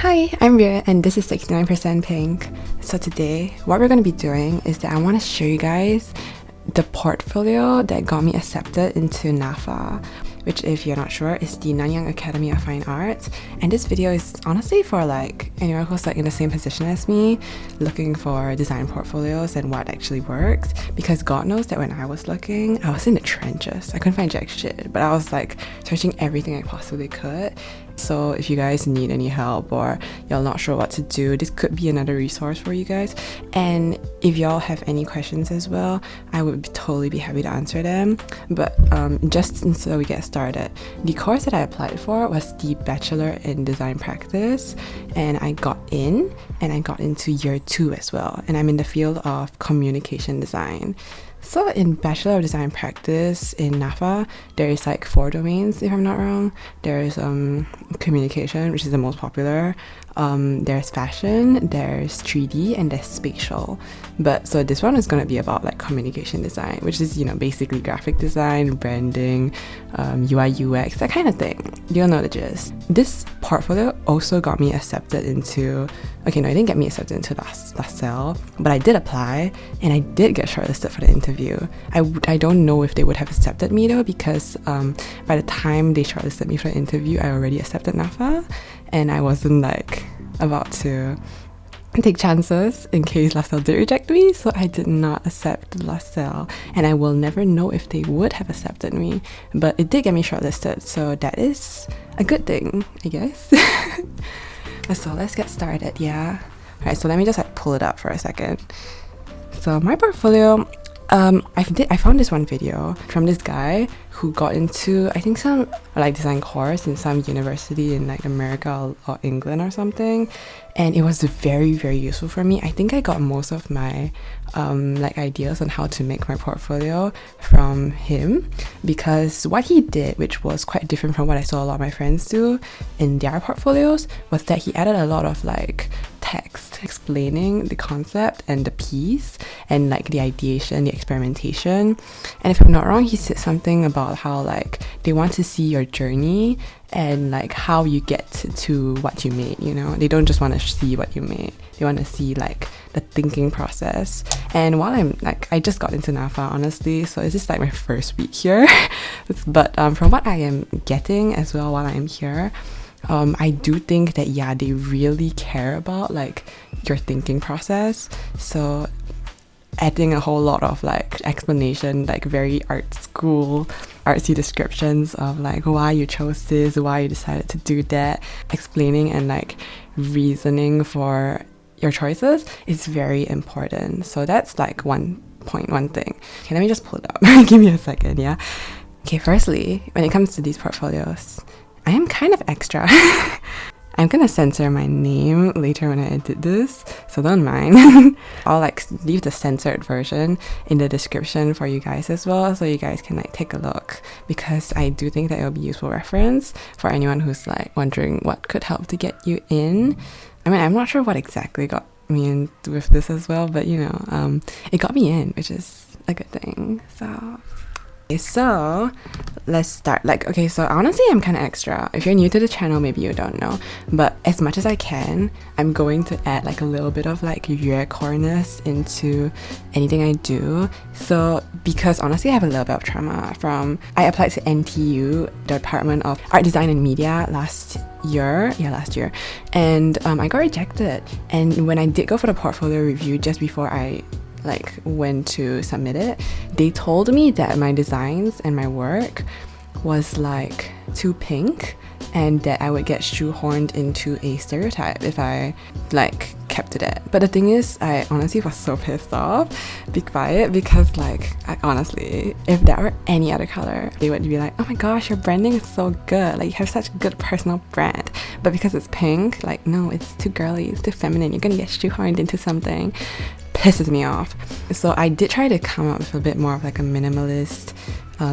Hi, I'm Rhea and this is 69% Pink. So today, what we're going to be doing is that I want to show you guys the portfolio that got me accepted into NAFA, which, if you're not sure, is the Nanyang Academy of Fine Arts. And this video is honestly for like anyone who's like in the same position as me, looking for design portfolios and what actually works. Because God knows that when I was looking, I was in the trenches. I couldn't find jack shit, but I was like searching everything I possibly could. So if you guys need any help or y'all not sure what to do, this could be another resource for you guys. And if y'all have any questions as well, I would totally be happy to answer them. But just so we get started, the course that I applied for was the Bachelor in Design Practice, and I got in, and I got into year 2 as well, and I'm in the field of communication design. So in Bachelor of Design Practice in NAFA, there is like 4 domains, if I'm not wrong. There is communication, which is the most popular. There's fashion, there's 3D, and there's spatial. But so this one is going to be about like communication design, which is, you know, basically graphic design, branding, UI, UX, that kind of thing. You'll know the gist. This portfolio also got me accepted into, okay, no, it didn't get me accepted into LaSalle, but I did apply and I did get shortlisted for the interview. I don't know if they would have accepted me though, because by the time they shortlisted me for the interview, I already accepted NAFA, and I wasn't like about to take chances in case LaSalle did reject me, so I did not accept LaSalle, and I will never know if they would have accepted me, but it did get me shortlisted, so that is a good thing, I guess. So let's get started, yeah? Alright, so let me just like pull it up for a second. So my portfolio, I found this one video from this guy who got into, I think, some like design course in some university in like America or England or something, and it was very, very useful for me. I think I got most of my like ideas on how to make my portfolio from him, because what he did, which was quite different from what I saw a lot of my friends do in their portfolios, was that he added a lot of like text explaining the concept and the piece and like the ideation, the experimentation. And if I'm not wrong, he said something about how like they want to see your journey and like how you get to what you made, you know? They don't just want to see what you made, they want to see like the thinking process. And while I'm like, I just got into NAFA honestly, so it's just like my first week here. But from what I am getting as well while I'm here, I do think that, yeah, they really care about like your thinking process. So adding a whole lot of like explanation, like very art school artsy descriptions of like why you chose this, why you decided to do that, explaining and like reasoning for your choices is very important. So that's like one thing. Okay, let me just pull it up. Give me a second, yeah? Okay, firstly, when it comes to these portfolios, I am kind of extra. I'm gonna censor my name later when I edit this, so don't mind. I'll like leave the censored version in the description for you guys as well, so you guys can like take a look, because I do think that it'll be useful reference for anyone who's like wondering what could help to get you in. I mean, I'm not sure what exactly got me in with this as well, but you know, it got me in, which is a good thing. So let's start. Like, okay, so honestly, I'm kind of extra. If you're new to the channel, maybe you don't know, but as much as I can, I'm going to add like a little bit of like core-ness into anything I do. So because honestly, I have a little bit of trauma from, I applied to NTU, the Department of Art, Design and Media last year, and I got rejected. And when I did go for the portfolio review just before I like went to submit it, they told me that my designs and my work was like too pink and that I would get shoehorned into a stereotype if I like kept to that. But the thing is, I honestly was so pissed off by it, because like honestly, if that were any other color, they would be like, oh my gosh, your branding is so good, like you have such a good personal brand. But because it's pink, like no, it's too girly, it's too feminine, you're gonna get shoehorned into something. Pisses me off. So I did try to come up with a bit more of like a minimalist,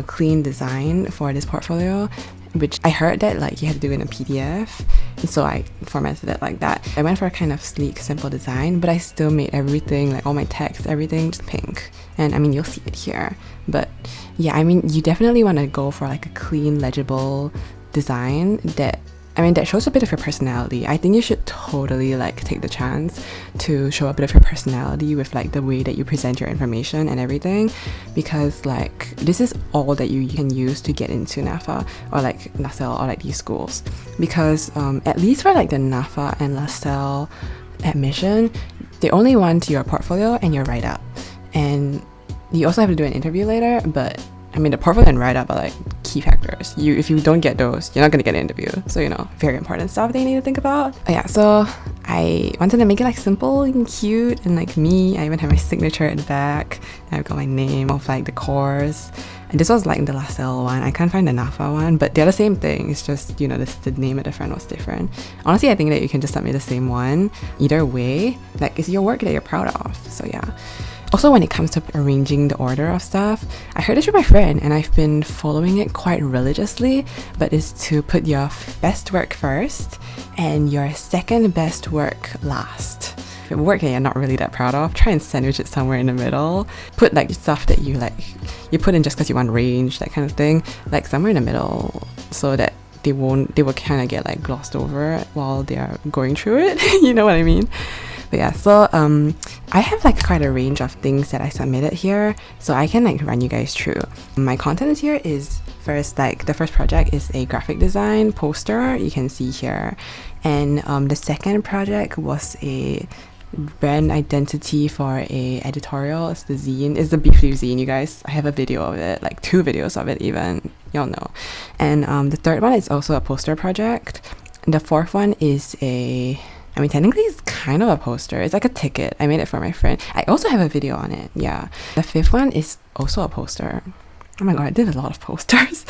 clean design for this portfolio, which I heard that like you had to do in a PDF, and so I formatted it like that. I went for a kind of sleek, simple design, but I still made everything, like all my text, everything, just pink. And I mean, you'll see it here, but yeah, I mean, you definitely want to go for like a clean, legible design that I mean, that shows a bit of your personality. I think you should totally like take the chance to show a bit of your personality with like the way that you present your information and everything, because like this is all that you can use to get into NAFA or like LaSalle or like these schools. Because at least for like the NAFA and LaSalle admission, they only want your portfolio and your write-up, and you also have to do an interview later. But I mean, the portfolio and write-up are like key factors. If you don't get those, you're not going to get an interview. So, you know, very important stuff that you need to think about. Oh, yeah, so I wanted to make it like simple and cute and like me. I even have my signature at the back. I've got my name of like the course. And this was like the LaSalle one. I can't find the NAFA one, but they're the same thing. It's just, you know, the name of the friend was different. Honestly, I think that you can just submit the same one. Either way, like it's your work that you're proud of. So yeah. Also, when it comes to arranging the order of stuff, I heard this from my friend and I've been following it quite religiously, but it's to put your best work first and your second best work last. If it work that you're not really that proud of, try and sandwich it somewhere in the middle. Put like stuff that you put in just because you want range, that kind of thing, like somewhere in the middle, so that they will kind of get like glossed over while they are going through it. You know what I mean? But yeah, so I have like quite a range of things that I submitted here, so I can like run you guys through. My content here is first, like the first project is a graphic design poster, you can see here, and the second project was a brand identity for a editorial. It's the zine, it's the Beef Leaf zine, you guys. I have a video of it, like 2 videos of it even, y'all know. And the third one is also a poster project. The fourth one is I mean, technically it's kind of a poster. It's like a ticket. I made it for my friend. I also have a video on it, yeah. The fifth one is also a poster. Oh my god, I did a lot of posters.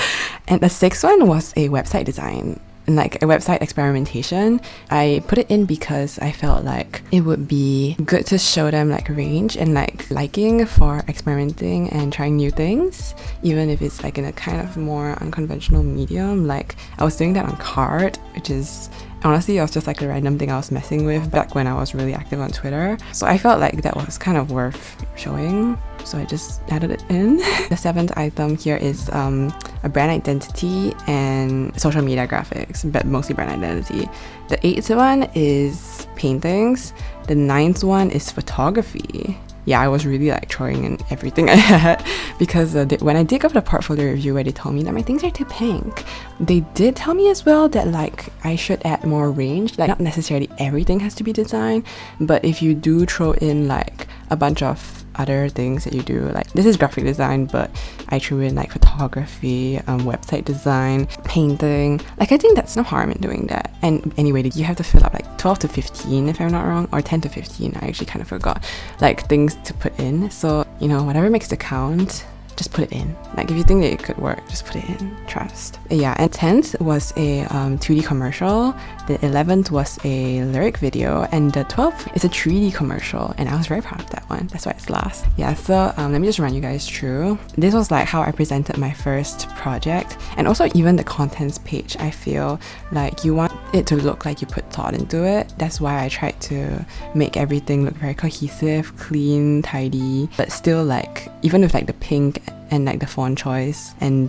And the sixth one was a website design, and like a website experimentation. I put it in because I felt like it would be good to show them like range and like liking for experimenting and trying new things, even if it's like in a kind of more unconventional medium. Like I was doing that on Card, which is honestly, it was just like a random thing I was messing with back when I was really active on Twitter. So I felt like that was kind of worth showing, so I just added it in. The seventh item here is a brand identity and social media graphics, but mostly brand identity. The eighth one is paintings. The ninth one is photography. Yeah, I was really like throwing in everything I had, because when I did up the portfolio review where they told me that my things are too pink, they did tell me as well that like I should add more range. Like not necessarily everything has to be design, but if you do throw in like a bunch of other things that you do, like this is graphic design, but I threw in like photography, website design, painting, like I think that's no harm in doing that. And anyway, you have to fill up like 12 to 15 if I'm not wrong, or 10 to 15, I actually kind of forgot, like things to put in. So, you know, whatever makes the count, just put it in. Like if you think that it could work, just put it in, trust. Yeah, and 10th was a 2D commercial, the 11th was a lyric video, and the 12th is a 3D commercial, and I was very proud of that one. That's why it's last. Yeah, so let me just run you guys through. This was like how I presented my first project, and also even the contents page. I feel like you want it to look like you put thought into it. That's why I tried to make everything look very cohesive, clean, tidy, but still like, even with like the pink and like the font choice and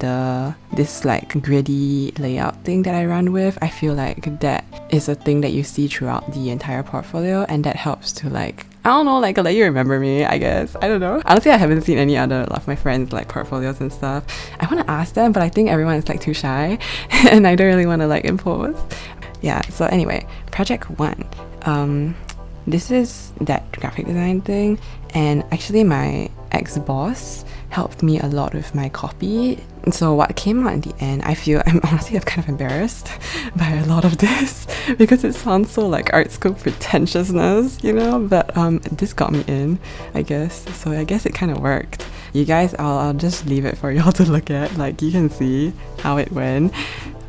this like gritty layout thing that I run with, I feel like that is a thing that you see throughout the entire portfolio, and that helps to like, I don't know, like let you remember me, I guess. I don't know. Honestly, I haven't seen any other of my friends like portfolios and stuff. I want to ask them, but I think everyone is like too shy and I don't really want to like impose. Yeah, so anyway, project 1. This is that graphic design thing, and actually my ex-boss helped me a lot with my copy. So what came out in the end, I'm kind of embarrassed by a lot of this because it sounds so like art school pretentiousness, you know, but this got me in, I guess. So I guess it kind of worked. You guys, I'll just leave it for y'all to look at, like you can see how it went.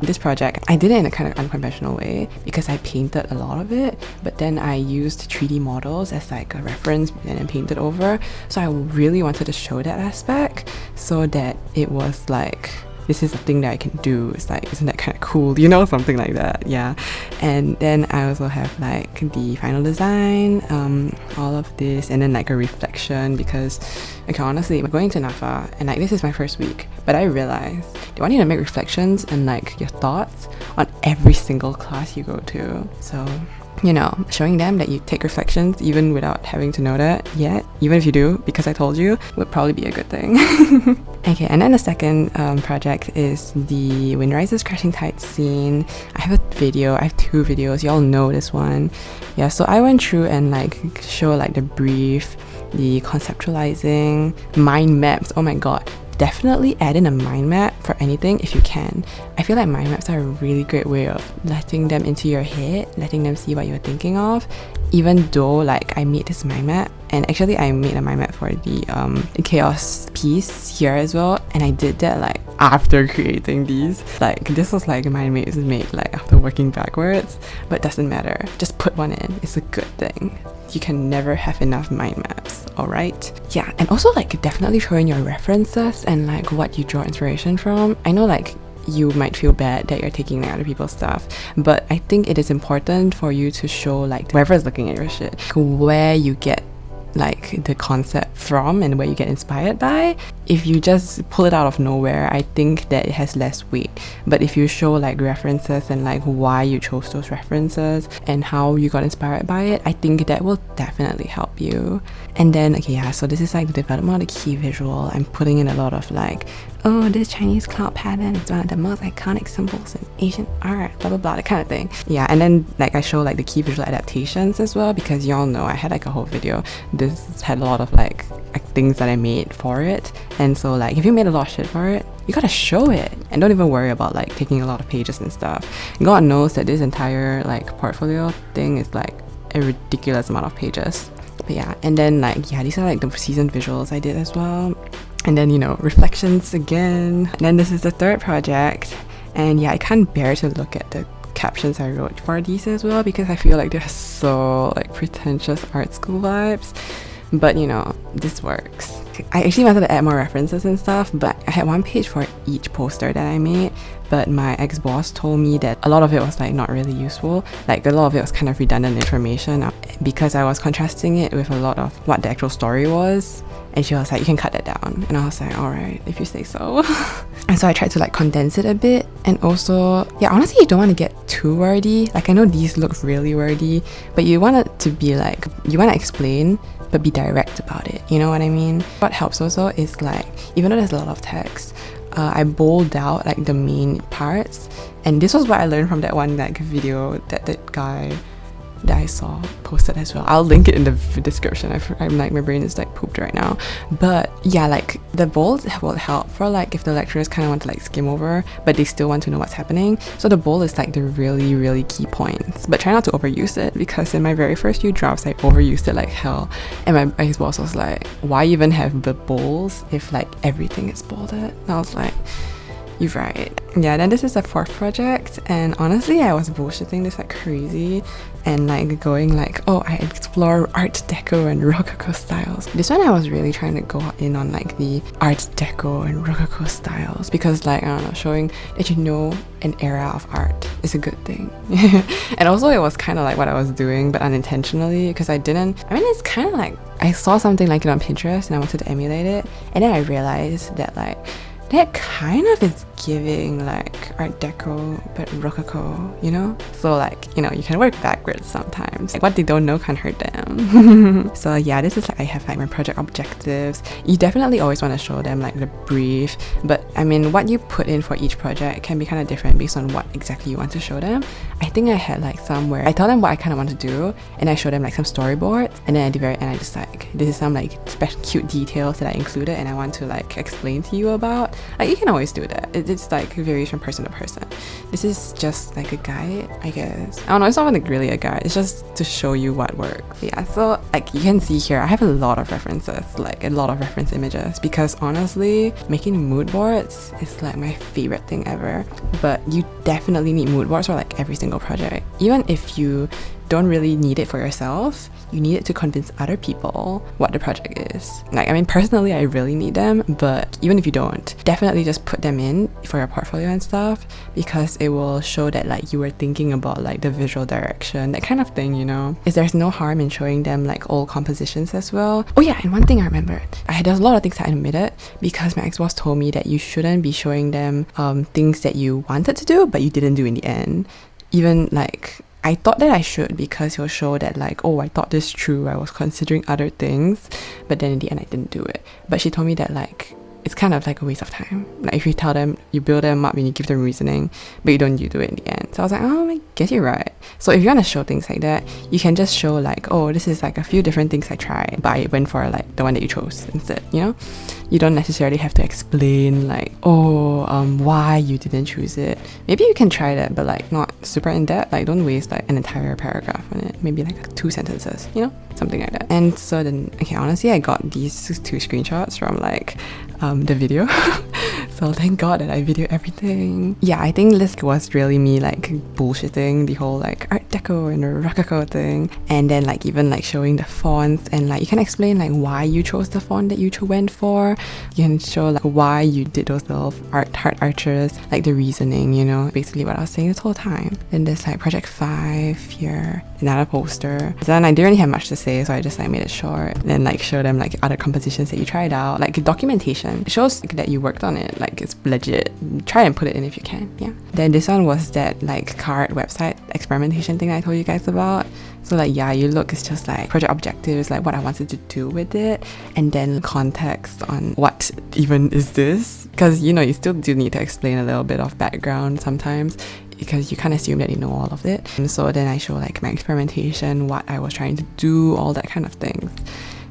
This project, I did it in a kind of unconventional way because I painted a lot of it, but then I used 3D models as like a reference and then painted over. So I really wanted to show that aspect so that it was like, this is a thing that I can do. It's like, isn't that kind of cool, you know, something like that, yeah. And then I also have like the final design, all of this, and then like a reflection, because okay, honestly, I'm going to NAFA and like this is my first week, but I realized they want you to make reflections and like your thoughts on every single class you go to. So, you know, showing them that you take reflections even without having to know that yet, even if you do because I told you, would probably be a good thing. Okay, and then the second project is the Wind Rises Crashing Tides scene. I have a video, I have 2 videos, y'all know this one. Yeah, so I went through and like show like the brief, the conceptualizing, mind maps. Oh my god, definitely add in a mind map for anything if you can. I feel like mind maps are a really great way of letting them into your head, letting them see what you're thinking of. Even though like I made this mind map, and actually I made a mind map for the chaos piece here as well, and I did that like after creating these. Like this was like mind maps made like after working backwards, but doesn't matter, just put one in, it's a good thing. You can never have enough mind maps, alright? Yeah, and also like definitely throw in your references and like what you draw inspiration from. I know like you might feel bad that you're taking other people's stuff, but I think it is important for you to show like whoever's looking at your shit where you get like the concept from and where you get inspired by. If you just pull it out of nowhere, I think that it has less weight. But if you show like references and like why you chose those references and how you got inspired by it, I think that will definitely help you. And then okay, yeah, so this is like the development of the key visual. I'm putting in a lot of like, oh, this Chinese cloud pattern is one of the most iconic symbols in Asian art, blah blah blah, that kind of thing. Yeah, and then like I show like the key visual adaptations as well, because y'all know I had like a whole video. This had a lot of like things that I made for it, and so like if you made a lot of shit for it, you gotta show it, and don't even worry about like taking a lot of pages and stuff. God knows that this entire like portfolio thing is like a ridiculous amount of pages. But yeah, and then like yeah, these are like the season visuals I did as well. And then, you know, reflections again. And then this is the third project, and yeah, I can't bear to look at the captions I wrote for these as well, because I feel like they're so like pretentious art school vibes. But you know, this works. I actually wanted to add more references and stuff, but I had 1 page for each poster that I made, but my ex-boss told me that a lot of it was like not really useful. Like a lot of it was kind of redundant information because I was contrasting it with a lot of what the actual story was, and she was like, you can cut that down, and I was like, alright, if you say so. And so I tried to like condense it a bit, and also yeah, honestly you don't want to get too wordy. Like I know these look really wordy, but you want it to be like, you want to explain but be direct about it, you know what I mean? What helps also is like, even though there's a lot of text, I bold out like the main parts, and this was what I learned from that one like video that guy that I saw posted as well. I'll link it in the description. I'm like, my brain is like pooped right now. But yeah, like the bold will help for like if the lecturers kind of want to like skim over but they still want to know what's happening. So the bold is like the really key points, but try not to overuse it, because in my very first few drafts I overused it like hell, and my ex-boss was like, why even have the bolds if like everything is bolded? And I was like, you're right. Yeah, then this is the 4th project, and honestly I was bullshitting this like crazy and like going like, oh, I explore Art Deco and Rococo styles. This one I was really trying to go in on like the Art Deco and Rococo styles, because like, I don't know, showing that you know an era of art is a good thing. And also it was kind of like what I was doing, but unintentionally, because I mean it's kind of like I saw something like it on Pinterest and I wanted to emulate it, and then I realized that like that kind of is giving like Art Deco but Rococo, you know? So like, you know, you can work backwards sometimes. Like what they don't know can't hurt them. So yeah, this is like, I have like my project objectives. You definitely always want to show them like the brief, but I mean what you put in for each project can be kind of different based on what exactly you want to show them. I think I had like somewhere I tell them what I kind of want to do, and I show them like some storyboards, and then at the very end I just like, this is some like special cute details that I included and I want to like explain to you about. Like you can always do that. It's like variation person to person. This is just like a guide, I guess. I don't know, it's not like really a guide, it's just to show you what works. Yeah, so like you can see here I have a lot of references, like a lot of reference images, because honestly making mood boards is like my favorite thing ever. But you definitely need mood boards for like every single project. Even if you don't really need it for yourself. You need it to convince other people what the project is. Like, I mean, personally, I really need them, but even if you don't, definitely just put them in for your portfolio and stuff, because it will show that like you were thinking about like the visual direction, that kind of thing, you know. Is there's no harm in showing them like old compositions as well. Oh yeah, and one thing I remembered, there's a lot of things I omitted because my ex-boss told me that you shouldn't be showing them things that you wanted to do but you didn't do in the end. Even like, I thought that I should, because he'll show that like, oh, I thought this through, I was considering other things, but then in the end I didn't do it. But she told me that like, it's kind of like a waste of time. Like, if you tell them, you build them up and you give them reasoning, but you do it in the end. So I was like, oh, I guess you're right. So if you want to show things like that, you can just show like, oh, this is like a few different things I tried, but I went for like the one that you chose instead, you know? You don't necessarily have to explain like, oh, why you didn't choose it. Maybe you can try that, but like not super in depth. Like, don't waste like an entire paragraph on it. Maybe like 2 sentences, you know? Something like that. And so then, okay, honestly, I got these 2 screenshots from like the video. So thank God that I video everything. Yeah, I think this was really me like bullshitting the whole like Art Deco and the Rococo thing, and then like even like showing the fonts, and like you can explain like why you chose the font that you went for. You can show like why you did those little heart arches, like the reasoning, you know, basically what I was saying this whole time. Then there's like project 5 here, another poster. Then I didn't really have much to say, so I just like made it short. Then like show them like other compositions that you tried out, like documentation. It shows that you worked on it, like it's legit. Try and put it in if you can. Yeah. Then this one was that like card website experimentation thing I told you guys about. So like, yeah, you look, it's just like project objectives, like what I wanted to do with it, and then context on what even is this, because you know, you still do need to explain a little bit of background sometimes, because you can't assume that you know all of it. And so then I show like my experimentation, what I was trying to do, all that kind of things.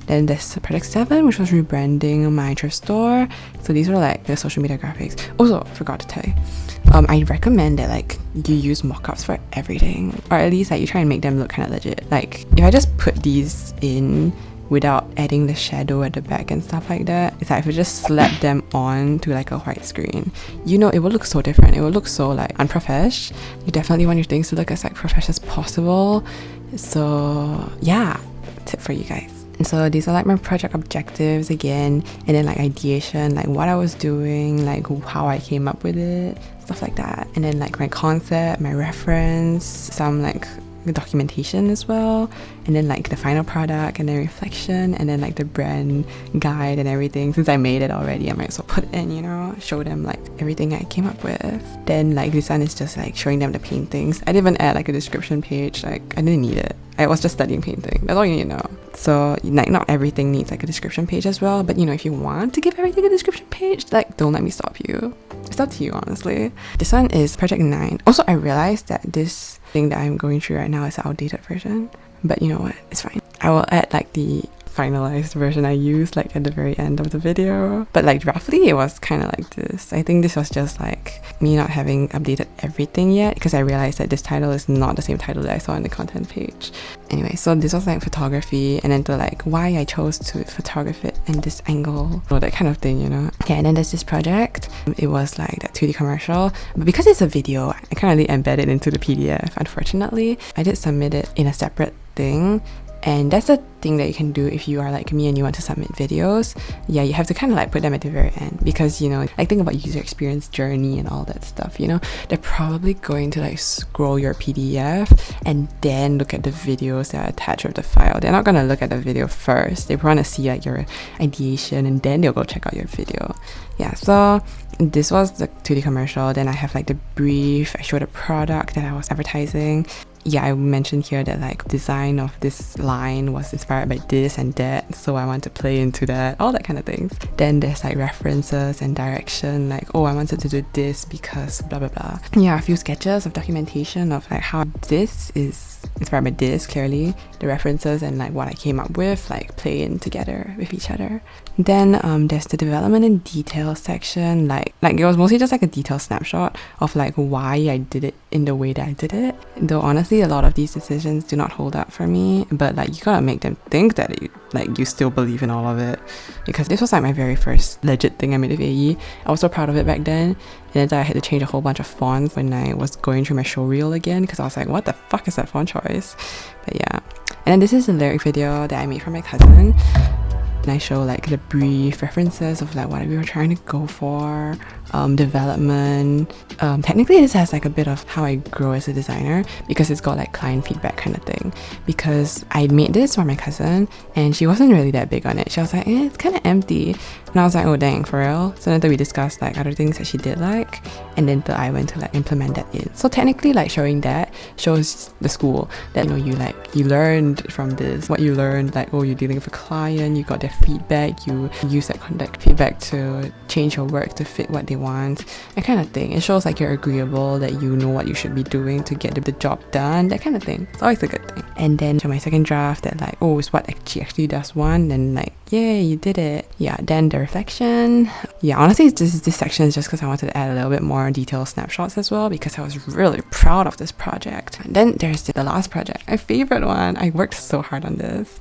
Then there's project 7, which was rebranding my thrift store. So these were like the social media graphics. Also, forgot to tell you, I recommend that like you use mockups for everything, or at least like you try and make them look kind of legit. Like if I just put these in without adding the shadow at the back and stuff like that, it's like if you just slap them on to like a white screen, you know, it will look so different. It will look so like unprofesh. You definitely want your things to look as like profesh as possible. So yeah, tip for you guys. And so these are like my project objectives again, and then like ideation, like what I was doing, like how I came up with it, stuff like that. And then like my concept, my reference, some like the documentation as well, and then like the final product, and then reflection, and then like the brand guide and everything. Since I made it already, I might as well put it in, you know, show them like everything I came up with. Then like this one is just like showing them the paintings. I didn't even add like a description page, like I didn't need it. I was just studying painting. That's all you need to know. So like not everything needs like a description page as well, but you know, if you want to give everything a description page, like don't let me stop you. It's up to you, honestly. This one is project 9. Also, I realized that this thing that I'm going through right now is an outdated version, but you know what, it's fine. I will add like the finalized version I used like at the very end of the video, but like roughly it was kind of like this. I think this was just like me not having updated everything yet, because I realized that this title is not the same title that I saw in the content page. Anyway, so this was like photography, and then to like why I chose to photograph it in this angle, or that kind of thing, you know. Okay, and then there's this project. It was like that 2D commercial, but because it's a video, I can't really embed it into the PDF, unfortunately. I did submit it in a separate thing, and that's the thing that you can do if you are like me and you want to submit videos. Yeah, you have to kind of like put them at the very end, because you know, like think about user experience journey and all that stuff, you know. They're probably going to like scroll your PDF and then look at the videos that are attached with the file. They're not going to look at the video first. They want to see like your ideation, and then they'll go check out your video. Yeah, so this was the 2D commercial. Then I have like the brief. I showed a product that I was advertising. Yeah, I mentioned here that like design of this line was inspired by this and that, so I want to play into that, all that kind of things. Then there's like references and direction, like oh, I wanted to do this because blah blah blah. Yeah, a few sketches of documentation of like how this is inspired by this, clearly the references and like what I came up with like play in together with each other. Then there's the development and detail section, like it was mostly just like a detailed snapshot of like why I did it in the way that I did it. Though honestly, a lot of these decisions do not hold up for me, but like you gotta make them think that you still believe in all of it, because this was like my very first legit thing I made with AE. I was so proud of it back then, and then I had to change a whole bunch of fonts when I was going through my show reel again, because I was like, what the fuck is that font choice? But yeah. And then this is a lyric video that I made for my cousin. And I show like the brief references of like what we were trying to go for, development. Technically this has like a bit of how I grow as a designer, because it's got like client feedback kind of thing, because I made this for my cousin and she wasn't really that big on it. She was like, it's kind of empty, and I was like, oh dang, for real? So then we discussed like other things that she did like, and then I went to like implement that in. So technically like showing that shows the school that you learned from this, what you learned, like, oh, you're dealing with a client, you got their feedback, you use that feedback to change your work to fit what they want, that kind of thing. It shows like you're agreeable, that you know what you should be doing to get the job done, that kind of thing. It's always a good thing. And then to my second draft that like, oh, it's what she actually does want, and like, yay, you did it. Yeah, then the reflection. Yeah, honestly this section is just because I wanted to add a little bit more detailed snapshots as well, because I was really proud of this project. And then there's the last project, my favorite one. I worked so hard on this.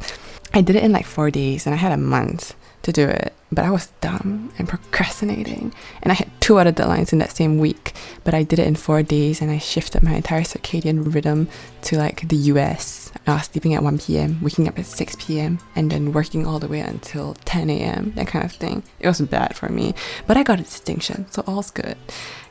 I did it in like 4 days and I had a month to do it, but I was dumb and procrastinating, and I had 2 other deadlines in that same week, but I did it in 4 days, and I shifted my entire circadian rhythm to like the US. I was sleeping at 1 p.m, waking up at 6 p.m, and then working all the way until 10 a.m, that kind of thing. It was bad for me, but I got a distinction, so all's good.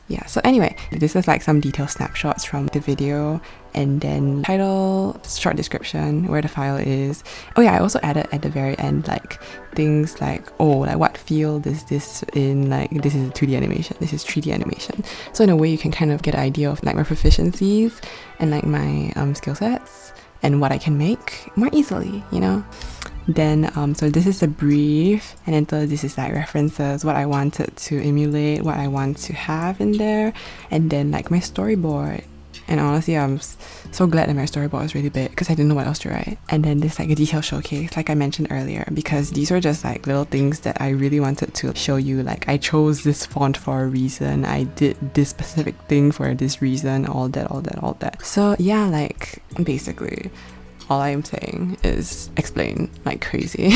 Yeah, so anyway, this is like some detailed snapshots from the video, and then title, short description, where the file is. Oh yeah, I also added at the very end like things like, oh, like what field is this in, like this is 2D animation, this is 3D animation. So in a way you can kind of get an idea of like my proficiencies and like my skill sets and what I can make more easily, you know. Then so this is a brief, and then this is like references, what I wanted to emulate, what I want to have in there, and then like my storyboard. And honestly, I'm so glad that my storyboard was really big, because I didn't know what else to write. And then this like a detail showcase, like I mentioned earlier, because these were just like little things that I really wanted to show you. Like I chose this font for a reason, I did this specific thing for this reason, all that. So yeah, like basically all I'm saying is explain like crazy.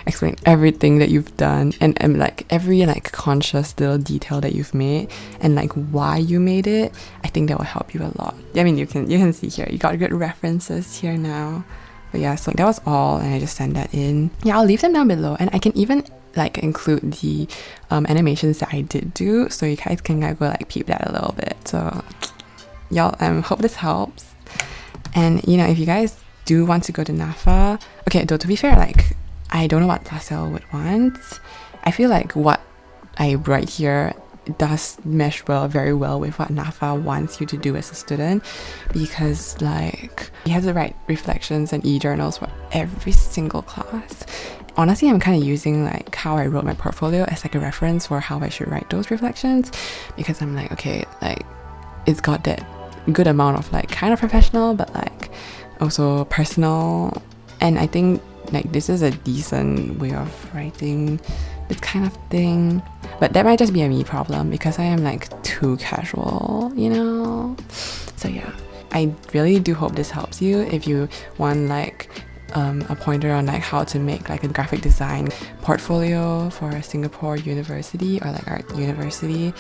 Explain everything that you've done, and like every like conscious little detail that you've made, and like why you made it. I think that will help you a lot. I mean, you can see here, you got good references here now. But yeah, so that was all, and I just sent that in. Yeah, I'll leave them down below, and I can even like include the animations that I did do, so you guys can go like peep that a little bit. So y'all, hope this helps. And you know, if you guys do want to go to NAFA, okay, though to be fair, like I don't know what LaSalle would want. I feel like what I write here does mesh very well with what NAFA wants you to do as a student, because like you have to write reflections and e-journals for every single class. Honestly, I'm kind of using like how I wrote my portfolio as like a reference for how I should write those reflections, because I'm like, okay, like it's got that good amount of like kind of professional but like also personal, and I think like this is a decent way of writing this kind of thing. But that might just be a me problem, because I am like too casual, you know. So yeah, I really do hope this helps you if you want like a pointer on like how to make like a graphic design portfolio for a Singapore university or like art university.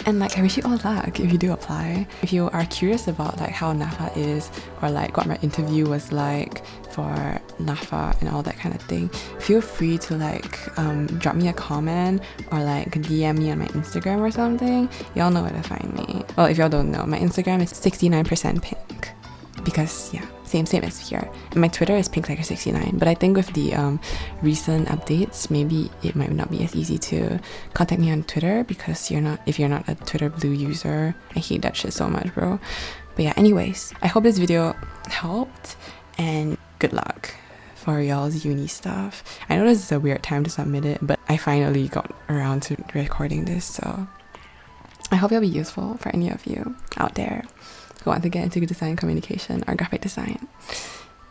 And like I wish you all luck if you do apply. If you are curious about like how NAFA is, or like what my interview was like for NAFA and all that kind of thing, feel free to like drop me a comment or like DM me on my Instagram or something. Y'all know where to find me. Well, if y'all don't know, my Instagram is 69% pink, because yeah, same as here. And my Twitter is pinkliker69, but I think with the recent updates, maybe it might not be as easy to contact me on Twitter, because if you're not a Twitter Blue user. I hate that shit so much, bro. But yeah, anyways, I hope this video helped, and good luck for y'all's uni stuff. I know this is a weird time to submit it, but I finally got around to recording this, so I hope it'll be useful for any of you out there who want to get into design communication or graphic design.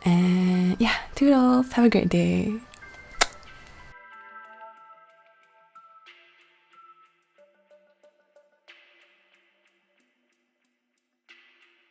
And yeah, toodles, have a great day.